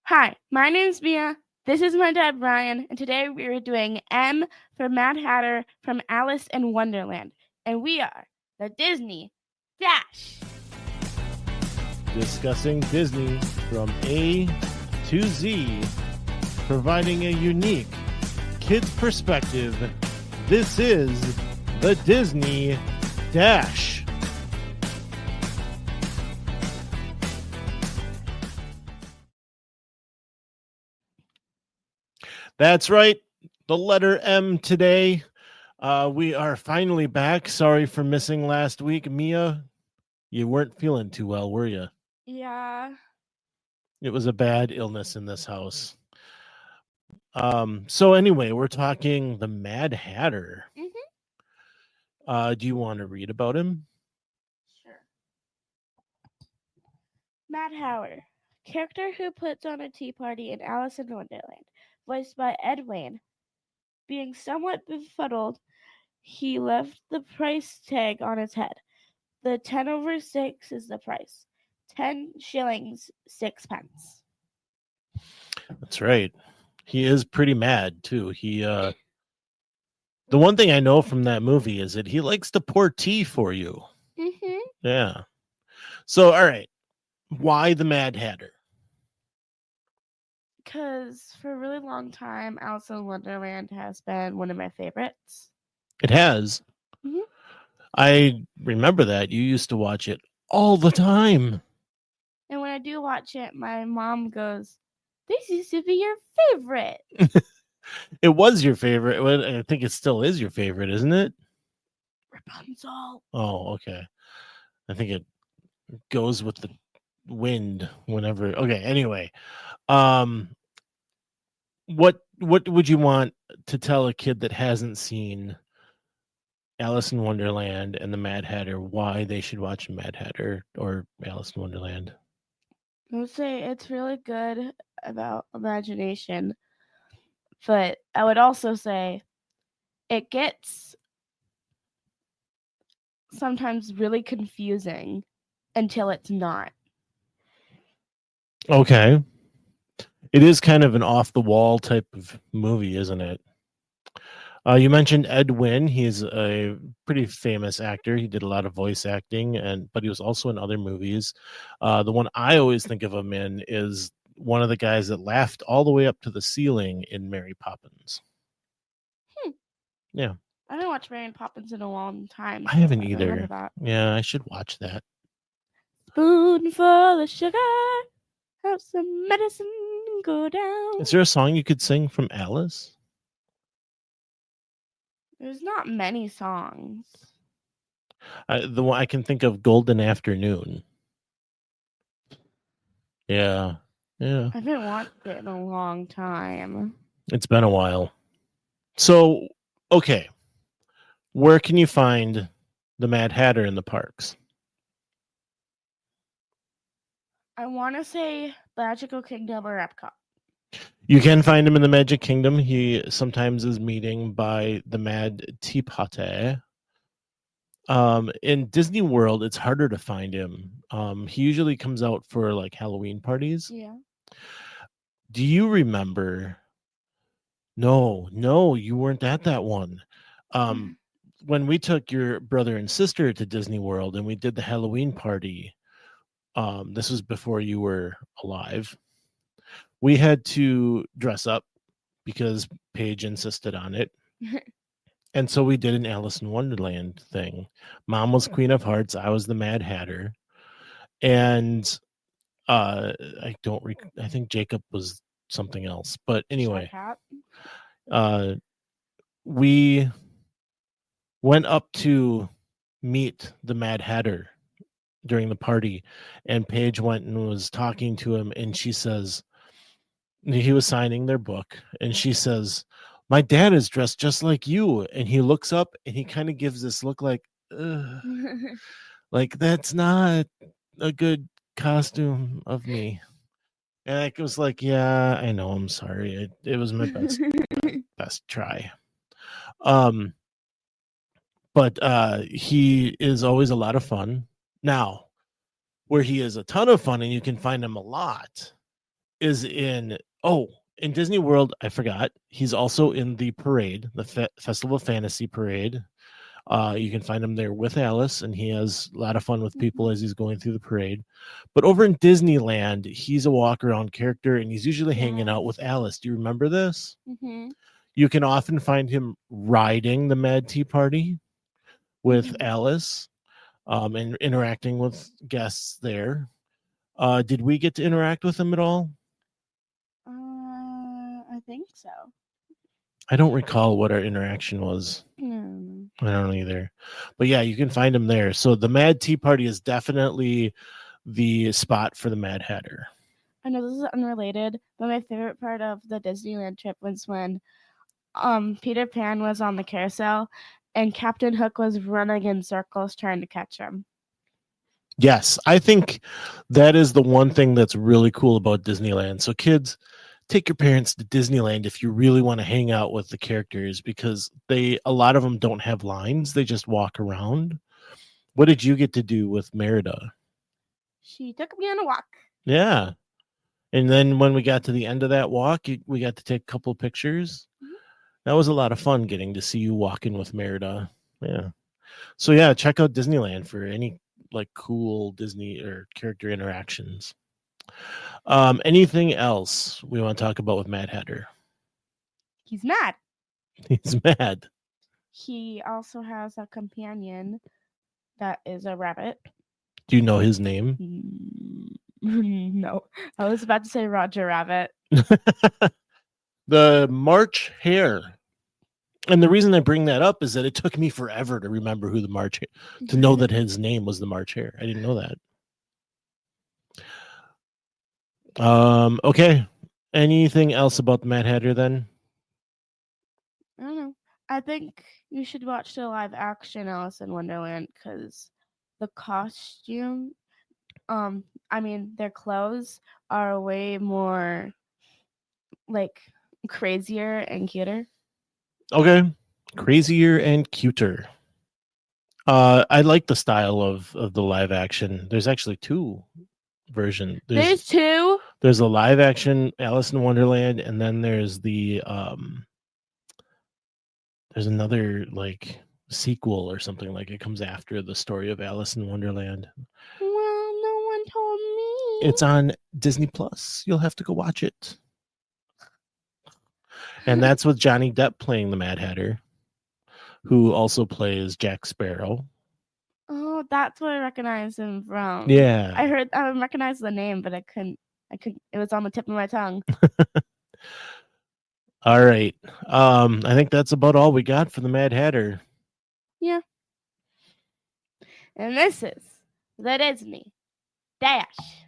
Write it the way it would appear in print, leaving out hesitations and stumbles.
Hi, my name's Mia. This is my dad, Brian, and today we are doing M for Mad Hatter from Alice in Wonderland. And we are the Disney Dash. Discussing Disney from A to Z, providing a unique kids perspective. This is the Disney Dash. That's right, the letter M today. We are finally back. Sorry for missing last week. Mia, you weren't feeling too well, were you? Yeah. It was a bad illness in this house. So anyway, we're talking the Mad Hatter. Do you want to read about him? Sure. Mad Hatter, character who puts on a tea party in Alice in Wonderland, voiced by Ed Wayne. Being somewhat befuddled, he left the price tag on his head. The 10/6 is the price. 10 shillings, 6 pence. That's right. He is pretty mad too. The one thing I know from that movie is that he likes to pour tea for you. Mm-hmm. Yeah. So, all right. Why the Mad Hatter? Because for a really long time, Alice in Wonderland has been one of my favorites. It has. Mm-hmm. I remember that. You used to watch it all the time. And when I do watch it, my mom goes, "This used to be your favorite." It was your favorite. Well, I think it still is your favorite, isn't it? Rapunzel. Oh, okay. I think it goes with the wind whenever. Okay, anyway. What would you want to tell a kid that hasn't seen Alice in Wonderland and the Mad Hatter why they should watch Mad Hatter or Alice in Wonderland? I would say it's really good about imagination, but I would also say it gets sometimes really confusing until it's not. Okay. It is kind of an off the wall type of movie, isn't it? You mentioned Ed Wynn. He's a pretty famous actor. He did a lot of voice acting, but he was also in other movies. The one I always think of him in is one of the guys that laughed all the way up to the ceiling in Mary Poppins. Yeah. I haven't watched Mary Poppins in a long time. I haven't I either. remember that. Yeah, I should watch that. Spoonful of sugar, have some medicine, go down. Is there a song you could sing from Alice? There's not many songs. The one I can think of, Golden Afternoon. Yeah. I haven't watched it in a long time. It's been a while. So, okay. Where can you find the Mad Hatter in the parks? I want to say Magical Kingdom or Epcot. You can find him in the Magic Kingdom. He sometimes is meeting by the Mad Teapot. In Disney World, it's harder to find him. He usually comes out for like Halloween parties. Yeah. Do you remember? No, you weren't at that one. When we took your brother and sister to Disney World and we did the Halloween party, this was before you were alive. We had to dress up because Paige insisted on it. And so we did an Alice in Wonderland thing. Mom was Queen of Hearts. I was the Mad Hatter. And I think Jacob was something else. But anyway, we went up to meet the Mad Hatter during the party, and Paige went and was talking to him, and she says, he was signing their book, and she says, "My dad is dressed just like you." And he looks up and he kind of gives this look like, like, that's not a good costume of me. And I was like, yeah, I know, I'm sorry. It was my best try. But he is always a lot of fun. Now, where he is a ton of fun and you can find him a lot is in Disney World. I forgot. He's also in the parade, the Festival of Fantasy parade. You can find him there with Alice, and he has a lot of fun with people as he's going through the parade. But over in Disneyland, he's a walk-around character, and he's usually hanging out with Alice. Do you remember this? Mm-hmm. You can often find him riding the Mad Tea Party with Alice, and interacting with guests there. Did we get to interact with him at all? I think so. I don't recall what our interaction was. I don't either. But yeah, you can find him there. So the Mad Tea Party is definitely the spot for the Mad Hatter. I know this is unrelated, but my favorite part of the Disneyland trip was when Peter Pan was on the carousel and Captain Hook was running in circles trying to catch him. Yes, I think that is the one thing that's really cool about Disneyland. So kids, take your parents to Disneyland if you really want to hang out with the characters, because a lot of them don't have lines. They just walk around. What did you get to do with Merida? She took me on a walk. Yeah. And then when we got to the end of that walk, we got to take a couple pictures. Mm-hmm. That was a lot of fun getting to see you walking with Merida. Yeah. So yeah, check out Disneyland for any like cool Disney or character interactions. Anything else we want to talk about with Mad Hatter? He's mad. He's mad. He also has a companion that is a rabbit. Do you know his name? No. I was about to say Roger Rabbit. The March Hare. And the reason I bring that up is that it took me forever to remember who the March Hare, to know that his name was the March Hare. I didn't know that. Okay. Anything else about the Mad Hatter then? I don't know. I think you should watch the live action Alice in Wonderland because the costume, their clothes are way more like crazier and cuter. Okay. Crazier and cuter. I like the style of the live action. There's actually two versions. There's two? There's a live action Alice in Wonderland, and then there's the there's another like sequel or something, like it comes after the story of Alice in Wonderland. Well, no one told me. It's on Disney Plus. You'll have to go watch it. And that's with Johnny Depp playing the Mad Hatter, who also plays Jack Sparrow. Oh, that's where I recognize him from. Yeah. I recognized the name, but I couldn't, it was on the tip of my tongue. All right. I think that's about all we got for the Mad Hatter. Yeah. And this is the Disney Dash.